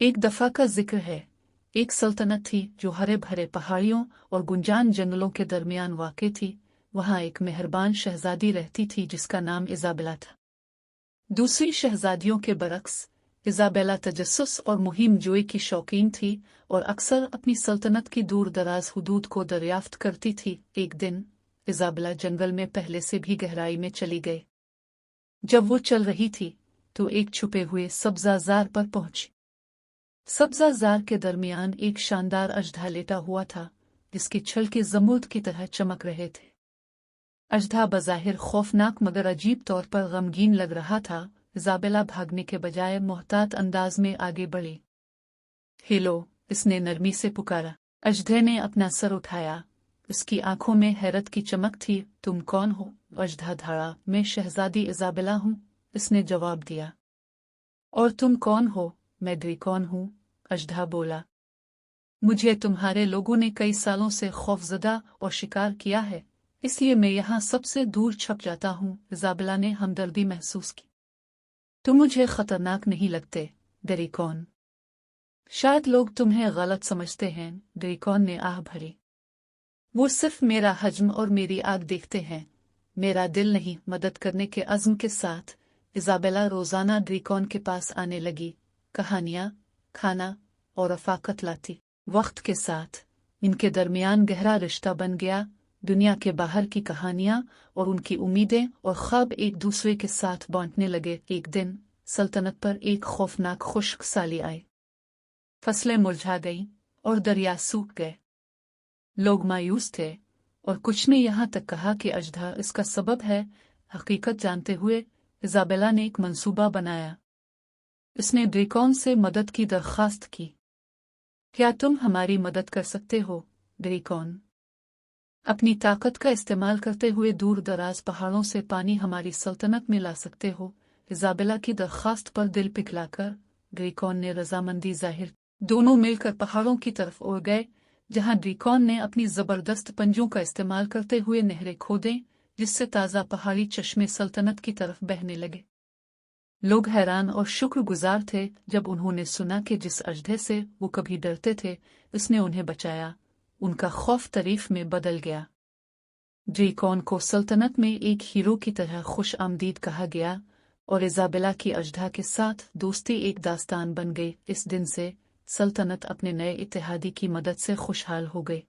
एक दफा का जिक्र है, एक सल्तनत थी जो हरे भरे पहाड़ियों और गुंजान जंगलों के दरमियान वाक़ थी। वहाँ एक मेहरबान शहजादी रहती थी जिसका नाम इज़ाबेला था। दूसरी शहजादियों के बरक्स इज़ाबेला तजस्सुस और मुहिम जोई की शौकीन थी और अक्सर अपनी सल्तनत की दूर दराज हुदूद को दरियाफ्त करती थी। एक दिन इज़ाबेला जंगल में पहले से भी गहराई में चली गई। जब वो चल रही थी तो एक छुपे हुए सब्ज़ाज़ार पर पहुंची। सब्ज़ाज़ार के दरमियान एक शानदार अजधा लेटा हुआ था जिसके छलके ज़मुर्द की तरह चमक रहे थे। अजधा बज़ाहिर खौफनाक मगर अजीब तौर पर गमगीन लग रहा था। इज़ाबेला भागने के बजाय मोहतात अंदाज में आगे बढ़ी। हेलो, इसने नरमी से पुकारा। अजधे ने अपना सर उठाया। उसकी आंखों में हैरत की चमक थी। तुम कौन हो? अजधा धाड़ा। मैं शहजादी इज़ाबेला हूँ, इसने जवाब दिया। और तुम कौन हो? मैं ड्रैकन हूँ, अजधा बोला। मुझे तुम्हारे लोगों ने कई सालों से खौफजदा और शिकार किया है, इसलिए मैं यहाँ सबसे दूर छप जाता हूँ। इज़ाबेला ने हमदर्दी महसूस की। तुम मुझे खतरनाक नहीं लगते, ड्रैकन। शायद लोग तुम्हें गलत समझते हैं, ड्रैकन ने आह भरी। वो सिर्फ मेरा हज्म और मेरी आग देखते हैं, मेरा दिल नहीं। मदद करने के अज़्म के साथ इज़ाबेला रोज़ाना ड्रैकन के पास आने लगी। कहानियाँ, खाना और रफ़ाकत लाती। वक्त के साथ इनके दरमियान गहरा रिश्ता बन गया। दुनिया के बाहर की कहानियाँ और उनकी उम्मीदें और ख्वाब एक दूसरे के साथ बांटने लगे। एक दिन सल्तनत पर एक खौफनाक खुश्क साली आई। फसलें मुरझा गईं और दरिया सूख गए। लोग मायूस थे और कुछ ने यहाँ तक कहा कि अजधा इसका सबब है। हकीकत जानते हुए इज़ाबेला ने एक मंसूबा बनाया। उसने ड्रैकन से मदद की दरख्वास्त की। क्या तुम हमारी मदद कर सकते हो, ड्रैकन? अपनी ताकत का इस्तेमाल करते हुए दूर दराज पहाड़ों से पानी हमारी सल्तनत में ला सकते हो। इज़ाबेला की दरख्वास्त पर दिल पिघलाकर ड्रैकन ने रजामंदी जाहिर। दोनों मिलकर पहाड़ों की तरफ उड़ गए, जहां ड्रैकन ने अपनी जबरदस्त पंजों का इस्तेमाल करते हुए नहरें खोदें, जिससे ताज़ा पहाड़ी चश्मे सल्तनत की तरफ बहने लगे। लोग हैरान और शुक्रगुजार थे जब उन्होंने सुना कि जिस अजदे से वो कभी डरते थे, उसने उन्हें बचाया। उनका खौफ तारीफ में बदल गया। ड्रैकन को सल्तनत में एक हीरो की तरह खुश आमदीद कहा गया और इज़ाबेला की अजदा के साथ दोस्ती एक दास्तान बन गई। इस दिन से सल्तनत अपने नए इत्तेहादी की मदद से खुशहाल हो गई।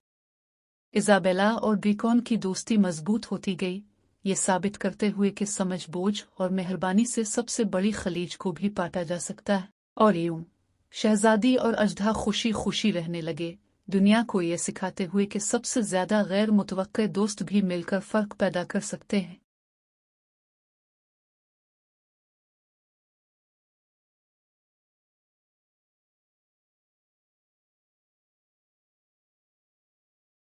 इज़ाबेला और ड्रैकन की दोस्ती मजबूत होती गई, ये साबित करते हुए कि समझ, बोझ और मेहरबानी से सबसे बड़ी खलीज को भी पाटा जा सकता है। और यूं शहजादी और अजदा खुशी खुशी रहने लगे, दुनिया को ये सिखाते हुए कि सबसे ज्यादा गैर मुतवक्के दोस्त भी मिलकर फर्क पैदा कर सकते हैं।